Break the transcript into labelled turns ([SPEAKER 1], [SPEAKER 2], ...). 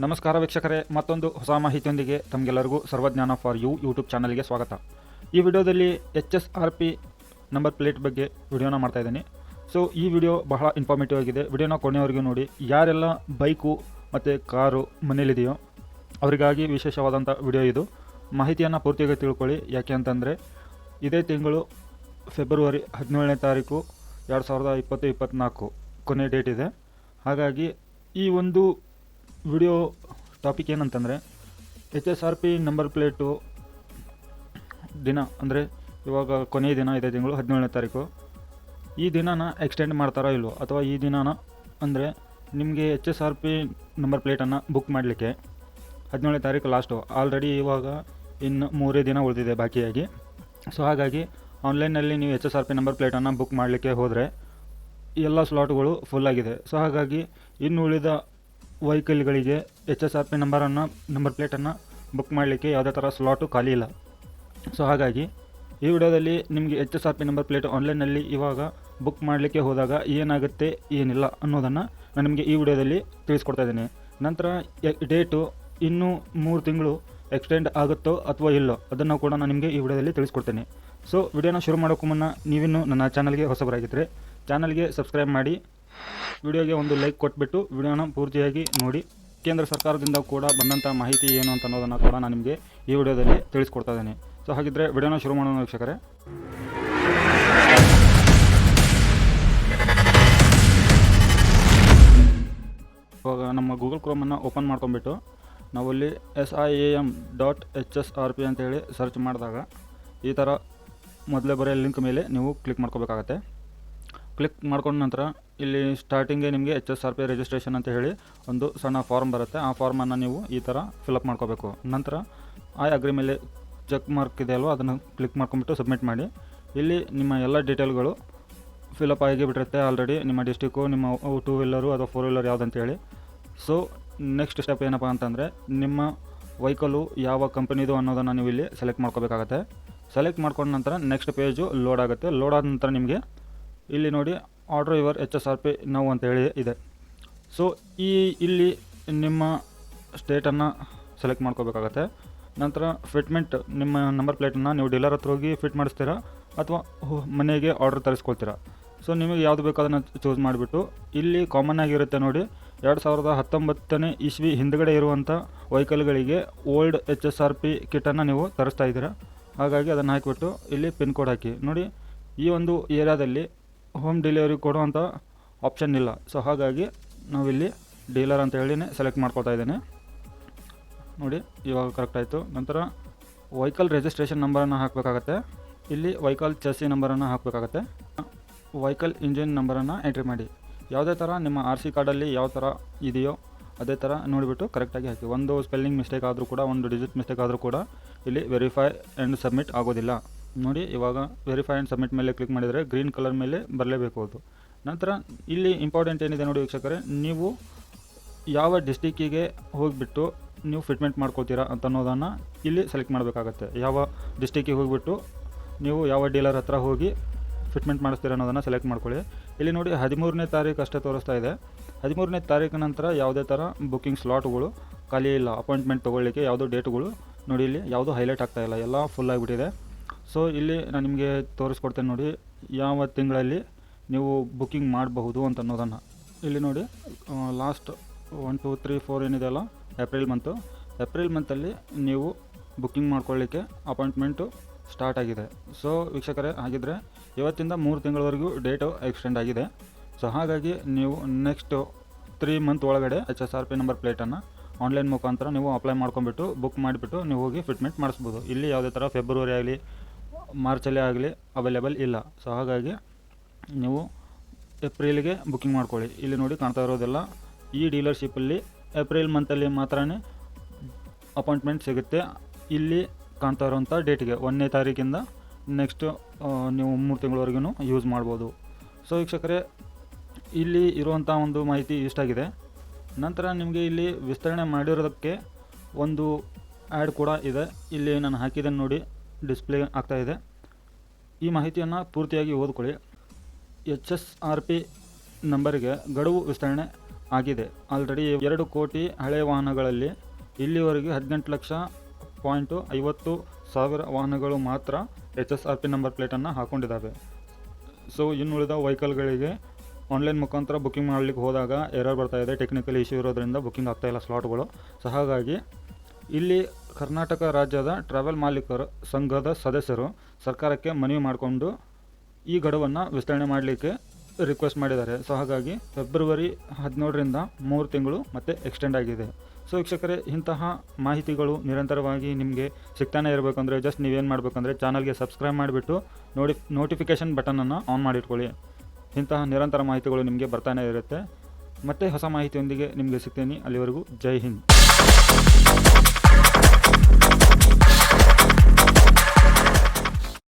[SPEAKER 1] ನಮಸ್ಕಾರ ವೀಕ್ಷಕರೇ, ಮತ್ತೊಂದು ಹೊಸ ಮಾಹಿತಿಯೊಂದಿಗೆ ತಮಗೆಲ್ಲರಿಗೂ ಸರ್ವಜ್ಞಾನ ಫಾರ್ ಯು ಯೂಟ್ಯೂಬ್ ಚಾನಲ್ಗೆ ಸ್ವಾಗತ. ಈ ವಿಡಿಯೋದಲ್ಲಿ HSRP ನಂಬರ್ ಪ್ಲೇಟ್ ಬಗ್ಗೆ ವಿಡಿಯೋನ ಮಾಡ್ತಾ ಇದ್ದೀನಿ. ಸೊ ಈ ವಿಡಿಯೋ ಬಹಳ ಇನ್ಫಾರ್ಮೇಟಿವ್ ಆಗಿದೆ. ವಿಡಿಯೋನ ಕೊನೆಯವರೆಗೂ ನೋಡಿ. ಯಾರೆಲ್ಲ ಬೈಕು ಮತ್ತು ಕಾರು ಮನೇಲಿದೆಯೋ ಅವರಿಗಾಗಿ ವಿಶೇಷವಾದಂಥ ವಿಡಿಯೋ ಇದು. ಮಾಹಿತಿಯನ್ನು ಪೂರ್ತಿಯಾಗಿ ತಿಳ್ಕೊಳ್ಳಿ. ಯಾಕೆ ಅಂತಂದರೆ ಇದೇ ತಿಂಗಳು ಫೆಬ್ರವರಿ 17ನೇ ತಾರೀಕು 2024 ಕೊನೆ ಡೇಟ್ ಇದೆ. ಹಾಗಾಗಿ ಈ ಒಂದು ವಿಡಿಯೋ ಟಾಪಿಕ್ ಏನಂತಂದರೆ HSRP ನಂಬರ್ ಪ್ಲೇಟು ದಿನ, ಅಂದರೆ ಇವಾಗ ಕೊನೆಯ ದಿನ ಇದೇ ತಿಂಗಳು 17ನೇ ತಾರೀಕು. ಈ ದಿನನ ಎಕ್ಸ್ಟೆಂಡ್ ಮಾಡ್ತಾರೋ ಇಲ್ವೋ, ಅಥವಾ ಈ ದಿನನ ಅಂದರೆ ನಿಮಗೆ HSRP ನಂಬರ್ ಪ್ಲೇಟನ್ನು ಬುಕ್ ಮಾಡಲಿಕ್ಕೆ 17ನೇ ತಾರೀಕು ಲಾಸ್ಟು. ಆಲ್ರೆಡಿ ಇವಾಗ ಇನ್ನು 3 ದಿನ ಉಳಿದಿದೆ ಬಾಕಿಯಾಗಿ. ಸೊ ಹಾಗಾಗಿ ಆನ್ಲೈನಲ್ಲಿ ನೀವು HSRP ನಂಬರ್ ಪ್ಲೇಟನ್ನು ಬುಕ್ ಮಾಡಲಿಕ್ಕೆ ಹೋದರೆ ಎಲ್ಲ ಸ್ಲಾಟ್ಗಳು ಫುಲ್ಲಾಗಿದೆ. ಸೊ ಹಾಗಾಗಿ ಇನ್ನು ಉಳಿದ ವೆಹಿಕಲ್ಗಳಿಗೆ HSRP ನಂಬರ್ ಪ್ಲೇಟನ್ನು ಬುಕ್ ಮಾಡಲಿಕ್ಕೆ ಯಾವುದೇ ಥರ ಸ್ಲಾಟು ಖಾಲಿ ಇಲ್ಲ. ಸೊ ಹಾಗಾಗಿ ಈ ವಿಡಿಯೋದಲ್ಲಿ ನಿಮಗೆ HSRP ನಂಬರ್ ಪ್ಲೇಟ್ ಆನ್ಲೈನಲ್ಲಿ ಇವಾಗ ಬುಕ್ ಮಾಡಲಿಕ್ಕೆ ಹೋದಾಗ ಏನಾಗುತ್ತೆ ಏನಿಲ್ಲ ಅನ್ನೋದನ್ನು ನಾನು ನಿಮಗೆ ಈ ವಿಡಿಯೋದಲ್ಲಿ ತಿಳಿಸ್ಕೊಡ್ತಾ ಇದ್ದೀನಿ. ನಂತರ ಡೇಟು ಇನ್ನೂ 3 ತಿಂಗಳು ಎಕ್ಸ್ಟೆಂಡ್ ಆಗುತ್ತೋ ಅಥವಾ ಇಲ್ಲೋ ಅದನ್ನು ಕೂಡ ನಾನು ನಿಮಗೆ ಈ ವಿಡಿಯೋದಲ್ಲಿ ತಿಳಿಸ್ಕೊಡ್ತೇನೆ. ಸೊ ವಿಡಿಯೋನ ಶುರು ಮಾಡೋಕ್ಕೂ ಮುನ್ನ ನೀವಿನ್ನೂ ನನ್ನ ಚಾನಲ್ಗೆ ಹೊಸಬರಾಗಿದ್ದರೆ ಚಾನಲ್ಗೆ ಸಬ್ಸ್ಕ್ರೈಬ್ ಮಾಡಿ, ವಿಡಿಯೋಗೆ ಒಂದು ಲೈಕ್ ಕೊಟ್ಬಿಟ್ಟು ವಿಡಿಯೋನ ಪೂರ್ತಿಯಾಗಿ ನೋಡಿ. ಕೇಂದ್ರ ಸರ್ಕಾರದಿಂದ ಕೂಡ ಬಂದಂಥ ಮಾಹಿತಿ ಏನು ಅಂತ ಅನ್ನೋದನ್ನು ಕೂಡ ನಾನು ನಿಮಗೆ ಈ ವಿಡಿಯೋದಲ್ಲಿ ತಿಳಿಸ್ಕೊಡ್ತಾ ಇದ್ದೀನಿ. ಸೊ ಹಾಗಿದ್ದರೆ ವಿಡಿಯೋನ ಶುರು ಮಾಡೋಣ ವೀಕ್ಷಕರೇ. ಇವಾಗ ನಮ್ಮ ಗೂಗಲ್ ಕ್ರೋಮನ್ನು ಓಪನ್ ಮಾಡ್ಕೊಂಬಿಟ್ಟು ನಾವಲ್ಲಿ SIAM.HSRP ಅಂತೇಳಿ ಸರ್ಚ್ ಮಾಡಿದಾಗ ಈ ಥರ ಮೊದಲೇ ಬರೋ ಲಿಂಕ್ ಮೇಲೆ ನೀವು ಕ್ಲಿಕ್ ಮಾಡ್ಕೋಬೇಕಾಗತ್ತೆ. ಕ್ಲಿಕ್ ಮಾಡ್ಕೊಂಡ ನಂತರ ಇಲ್ಲಿ ಸ್ಟಾರ್ಟಿಂಗೇ ನಿಮಗೆ HSRP ರಿಜಿಸ್ಟ್ರೇಷನ್ ಅಂತ ಹೇಳಿ ಒಂದು ಸಣ್ಣ ಫಾರ್ಮ್ ಬರುತ್ತೆ. ಆ ಫಾರ್ಮನ್ನು ನೀವು ಈ ಥರ ಫಿಲಪ್ ಮಾಡ್ಕೋಬೇಕು. ನಂತರ ಐ ಅಗ್ರಿ ಮೇಲೆ ಚೆಕ್ ಮಾರ್ಕ್ ಇದೆ ಅಲ್ವ, ಅದನ್ನು ಕ್ಲಿಕ್ ಮಾಡ್ಕೊಂಬಿಟ್ಟು ಸಬ್ಮಿಟ್ ಮಾಡಿ. ಇಲ್ಲಿ ನಿಮ್ಮ ಎಲ್ಲ ಡೀಟೇಲ್ಗಳು ಫಿಲಪ್ ಆಗಿ ಬಿಟ್ಟಿರುತ್ತೆ ಆಲ್ರೆಡಿ. ನಿಮ್ಮ ಡಿಸ್ಟಿಕ್ಕು, ನಿಮ್ಮ 2 ವೀಲರು ಅಥವಾ 4 ವೀಲರ್ ಯಾವುದಂತೇಳಿ. ಸೊ ನೆಕ್ಸ್ಟ್ ಸ್ಟೆಪ್ ಏನಪ್ಪ ಅಂತಂದರೆ ನಿಮ್ಮ ವೆಹಿಕಲು ಯಾವ ಕಂಪನಿದು ಅನ್ನೋದನ್ನು ನೀವು ಇಲ್ಲಿ ಸೆಲೆಕ್ಟ್ ಮಾಡ್ಕೋಬೇಕಾಗತ್ತೆ. ಸೆಲೆಕ್ಟ್ ಮಾಡ್ಕೊಂಡ ನಂತರ ನೆಕ್ಸ್ಟ್ ಪೇಜು ಲೋಡ್ ಆಗುತ್ತೆ. ಲೋಡ್ ಆದ ನಂತರ ನಿಮಗೆ ಇಲ್ಲಿ ನೋಡಿ ಆರ್ಡರ್ ಯುವರ್ HSRP ನೌ ಅಂತೇಳಿ ಇದೆ. ಸೊ ಇಲ್ಲಿ ನಿಮ್ಮ ಸ್ಟೇಟನ್ನು ಸೆಲೆಕ್ಟ್ ಮಾಡ್ಕೋಬೇಕಾಗತ್ತೆ. ನಂತರ ಫಿಟ್ಮೆಂಟ್, ನಿಮ್ಮ ನಂಬರ್ ಪ್ಲೇಟನ್ನು ನೀವು ಡೀಲರ್ ಹತ್ರ ಹೋಗಿ ಫಿಟ್ ಮಾಡಿಸ್ತೀರಾ ಅಥವಾ ಮನೆಗೆ ಆರ್ಡರ್ ತರಿಸ್ಕೊಳ್ತೀರಾ. ಸೊ ನಿಮಗೆ ಯಾವುದು ಬೇಕೋ ಅದನ್ನು ಚೂಸ್ ಮಾಡಿಬಿಟ್ಟು ಇಲ್ಲಿ ಕಾಮನ್ ಆಗಿರುತ್ತೆ ನೋಡಿ, 2019ನೇ ಇಸ್ವಿ ಹಿಂದ್ಗಡೆ ಇರುವಂಥ ವೆಹಿಕಲ್ಗಳಿಗೆ ಓಲ್ಡ್ HSRP ಕಿಟ್ಟನ್ನು ನೀವು ತರಿಸ್ತಾ ಇದ್ದೀರಾ. ಹಾಗಾಗಿ ಅದನ್ನು ಹಾಕಿಬಿಟ್ಟು ಇಲ್ಲಿ ಪಿನ್ ಕೋಡ್ ಹಾಕಿ ನೋಡಿ. ಈ ಒಂದು ಏರಿಯಾದಲ್ಲಿ ಹೋಮ್ ಡೆಲಿವರಿ ಕೊಡುವಂಥ ಆಪ್ಷನ್ ಇಲ್ಲ. ಸೊ ಹಾಗಾಗಿ ನಾವಿಲ್ಲಿ ಡೀಲರ್ ಅಂತ ಹೇಳಿನೇ ಸೆಲೆಕ್ಟ್ ಮಾಡ್ಕೊಳ್ತಾ ಇದ್ದೇನೆ ನೋಡಿ. ಇವಾಗ ಕರೆಕ್ಟ್ ಆಯಿತು. ನಂತರ ವೆಹಿಕಲ್ ರಿಜಿಸ್ಟ್ರೇಷನ್ ನಂಬರನ್ನು ಹಾಕಬೇಕಾಗತ್ತೆ. ಇಲ್ಲಿ ವೆಹಿಕಲ್ ಚೆಸ್ಸಿ ನಂಬರನ್ನು ಹಾಕಬೇಕಾಗತ್ತೆ. ವೆಹಿಕಲ್ ಇಂಜಿನ್ ನಂಬರನ್ನು ಎಂಟ್ರಿ ಮಾಡಿ. ಯಾವುದೇ ಥರ ನಿಮ್ಮ RC ಕಾರ್ಡಲ್ಲಿ ಯಾವ ಥರ ಇದೆಯೋ ಅದೇ ಥರ ನೋಡಿಬಿಟ್ಟು ಕರೆಕ್ಟಾಗಿ ಹಾಕಿ. ಒಂದು ಸ್ಪೆಲ್ಲಿಂಗ್ ಮಿಸ್ಟೇಕ್ ಆದರೂ ಕೂಡ, ಒಂದು ಡಿಜಿಟ್ ಮಿಸ್ಟೇಕ್ ಆದರೂ ಕೂಡ ಇಲ್ಲಿ ವೆರಿಫೈ ಆ್ಯಂಡ್ ಸಬ್ಮಿಟ್ ಆಗೋದಿಲ್ಲ ನೋಡಿ. ಇವಾಗ ವೆರಿಫೈ ಆ್ಯಂಡ್ ಸಬ್ಮಿಟ್ ಮೇಲೆ ಕ್ಲಿಕ್ ಮಾಡಿದರೆ ಗ್ರೀನ್ ಕಲರ್ ಮೇಲೆ ಬರಲೇಬೇಕು ಅದು. ನಂತರ ಇಲ್ಲಿ ಇಂಪಾರ್ಟೆಂಟ್ ಏನಿದೆ ನೋಡಿ ವೀಕ್ಷಕರೇ, ನೀವು ಯಾವ ಡಿಸ್ಟಿಕ್ಕಿಗೆ ಹೋಗಿಬಿಟ್ಟು ನೀವು ಫಿಟ್ಮೆಂಟ್ ಮಾಡ್ಕೊಳ್ತೀರಾ ಅಂತ ಅನ್ನೋದನ್ನು ಇಲ್ಲಿ ಸೆಲೆಕ್ಟ್ ಮಾಡಬೇಕಾಗತ್ತೆ. ಯಾವ ಡಿಸ್ಟಿಕ್ಕಿಗೆ ಹೋಗಿಬಿಟ್ಟು ನೀವು ಯಾವ ಡೀಲರ್ ಹತ್ರ ಹೋಗಿ ಫಿಟ್ಮೆಂಟ್ ಮಾಡಿಸ್ತೀರ ಅನ್ನೋದನ್ನು ಸೆಲೆಕ್ಟ್ ಮಾಡ್ಕೊಳ್ಳಿ. ಇಲ್ಲಿ ನೋಡಿ 13ನೇ ತಾರೀಕು ಅಷ್ಟೇ ತೋರಿಸ್ತಾ ಇದೆ. 13ನೇ ತಾರೀಕು ನಂತರ ಯಾವುದೇ ಥರ ಬುಕ್ಕಿಂಗ್ ಸ್ಲಾಟ್ಗಳು ಖಾಲಿ ಇಲ್ಲ. ಅಪಾಯಿಂಟ್ಮೆಂಟ್ ತೊಗೊಳ್ಳಿಕ್ಕೆ ಯಾವುದೋ ಡೇಟ್ಗಳು ನೋಡಿ ಇಲ್ಲಿ ಯಾವುದೂ ಹೈಲೈಟ್ ಆಗ್ತಾಯಿಲ್ಲ, ಎಲ್ಲ ಫುಲ್ ಆಗಿಬಿಟ್ಟಿದೆ. ಸೊ ಇಲ್ಲಿ ನಾನು ನಿಮಗೆ ತೋರಿಸ್ಕೊಡ್ತೇನೆ ನೋಡಿ, ಯಾವ ತಿಂಗಳಲ್ಲಿ ನೀವು ಬುಕ್ಕಿಂಗ್ ಮಾಡಬಹುದು ಅಂತ ಅನ್ನೋದನ್ನು. ಇಲ್ಲಿ ನೋಡಿ ಲಾಸ್ಟ್ 1 2 3 4 ಏನಿದೆ ಅಲ್ಲ, ಏಪ್ರಿಲ್ ಮಂತಲ್ಲಿ ನೀವು ಬುಕ್ಕಿಂಗ್ ಮಾಡ್ಕೊಳ್ಳಿಕ್ಕೆ ಅಪಾಯಿಂಟ್ಮೆಂಟು ಸ್ಟಾರ್ಟ್ ಆಗಿದೆ. ಸೊ ವೀಕ್ಷಕರೇ, ಹಾಗಿದ್ದರೆ ಇವತ್ತಿಂದ 3 ತಿಂಗಳವರೆಗೂ ಡೇಟು ಎಕ್ಸ್ಟೆಂಡ್ ಆಗಿದೆ. ಸೊ ಹಾಗಾಗಿ ನೀವು ನೆಕ್ಸ್ಟು 3 ಮಂತ್ ಒಳಗಡೆ HSRP ನಂಬರ್ ಪ್ಲೇಟನ್ನು ಆನ್ಲೈನ್ ಮುಖಾಂತರ ನೀವು ಅಪ್ಲೈ ಮಾಡ್ಕೊಂಬಿಟ್ಟು ಬುಕ್ ಮಾಡಿಬಿಟ್ಟು ನೀವು ಹೋಗಿ ಫಿಟ್ಮೆಂಟ್ ಮಾಡಿಸ್ಬೋದು. ಇಲ್ಲಿ ಯಾವುದೇ ಥರ ಫೆಬ್ರವರಿ ಆಗಲಿ ಮಾರ್ಚಲ್ಲೇ ಆಗಲಿ ಅವೈಲೇಬಲ್ ಇಲ್ಲ. ಸೊ ಹಾಗಾಗಿ ನೀವು ಏಪ್ರಿಲ್ಗೆ ಬುಕ್ಕಿಂಗ್ ಮಾಡ್ಕೊಳ್ಳಿ. ಇಲ್ಲಿ ನೋಡಿ ಕಾಣ್ತಾ ಇರೋದೆಲ್ಲ ಈ ಡೀಲರ್ಶಿಪ್ಪಲ್ಲಿ ಏಪ್ರಿಲ್ ಮಂತಲ್ಲಿ ಮಾತ್ರ ಅಪಾಯಿಂಟ್ಮೆಂಟ್ ಸಿಗುತ್ತೆ. ಇಲ್ಲಿ ಕಾಣ್ತಾ ಇರೋವಂಥ ಡೇಟಿಗೆ 1ನೇ ತಾರೀಕಿಂದ ನೆಕ್ಸ್ಟು ನೀವು 3 ತಿಂಗಳವರೆಗೂ ಯೂಸ್ ಮಾಡ್ಬೋದು. ಸೊ ವೀಕ್ಷಕರೇ, ಇಲ್ಲಿ ಇರುವಂಥ ಒಂದು ಮಾಹಿತಿ ಇಷ್ಟಾಗಿದೆ. ನಂತರ ನಿಮಗೆ ಇಲ್ಲಿ ವಿಸ್ತರಣೆ ಮಾಡಿರೋದಕ್ಕೆ ಒಂದು ಆ್ಯಡ್ ಕೂಡ ಇದೆ. ಇಲ್ಲಿ ನಾನು ಹಾಕಿದ್ದೇನೆ ನೋಡಿ, ಡಿಸ್ಪ್ಲೇ ಆಗ್ತಾಯಿದೆ. ಈ ಮಾಹಿತಿಯನ್ನು ಪೂರ್ತಿಯಾಗಿ ಓದ್ಕೊಳ್ಳಿ. HSRP ನಂಬರಿಗೆ ಗಡುವು ವಿಸ್ತರಣೆ ಆಗಿದೆ. ಆಲ್ರೆಡಿ 2 ಕೋಟಿ ಹಳೆಯ ವಾಹನಗಳಲ್ಲಿ ಇಲ್ಲಿವರೆಗೆ 18,50,000 ವಾಹನಗಳು ಮಾತ್ರ HSRP ನಂಬರ್ ಪ್ಲೇಟನ್ನು ಹಾಕ್ಕೊಂಡಿದ್ದಾವೆ. ಸೊ ಇನ್ನುಳಿದ ವೆಹಿಕಲ್ಗಳಿಗೆ ಆನ್ಲೈನ್ ಮುಖಾಂತರ ಬುಕ್ಕಿಂಗ್ ಮಾಡಲಿಕ್ಕೆ ಹೋದಾಗ ಎರರ್ ಬರ್ತಾಯಿದೆ, ಟೆಕ್ನಿಕಲ್ ಇಶ್ಯೂ ಇರೋದ್ರಿಂದ ಬುಕ್ಕಿಂಗ್ ಆಗ್ತಾಯಿಲ್ಲ ಸ್ಲಾಟ್ಗಳು. ಸೊ ಹಾಗಾಗಿ ಇಲ್ಲಿ ಕರ್ನಾಟಕ ರಾಜ್ಯದ ಟ್ರಾವೆಲ್ ಮಾಲೀಕರ ಸಂಘದ ಸದಸ್ಯರು ಸರ್ಕಾರಕ್ಕೆ ಮನವಿ ಮಾಡಿಕೊಂಡು ಈ ಗಡುವನ್ನು ವಿಸ್ತರಣೆ ಮಾಡಲಿಕ್ಕೆ ರಿಕ್ವೆಸ್ಟ್ ಮಾಡಿದ್ದಾರೆ. ಸೊ ಹಾಗಾಗಿ ಫೆಬ್ರವರಿ 17ರಿಂದ 3 ತಿಂಗಳು ಮತ್ತೆ ಎಕ್ಸ್ಟೆಂಡ್ ಆಗಿದೆ. ಸೊ ವೀಕ್ಷಕರೇ, ಇಂತಹ ಮಾಹಿತಿಗಳು ನಿರಂತರವಾಗಿ ನಿಮಗೆ ಸಿಗ್ತಾನೆ ಇರಬೇಕಂದ್ರೆ ಜಸ್ಟ್ ನೀವೇನು ಮಾಡಬೇಕಂದ್ರೆ ಚಾನಲ್ಗೆ ಸಬ್ಸ್ಕ್ರೈಬ್ ಮಾಡಿಬಿಟ್ಟು ನೋಟಿಫಿಕೇಷನ್ ಬಟನನ್ನು ಆನ್ ಮಾಡಿಟ್ಕೊಳ್ಳಿ. ಇಂತಹ ನಿರಂತರ ಮಾಹಿತಿಗಳು ನಿಮಗೆ ಬರ್ತಾನೆ ಇರುತ್ತೆ. ಮತ್ತೆ ಹೊಸ ಮಾಹಿತಿಯೊಂದಿಗೆ ನಿಮಗೆ ಸಿಗ್ತೀನಿ. ಅಲ್ಲಿವರೆಗೂ ಜೈ ಹಿಂದ್.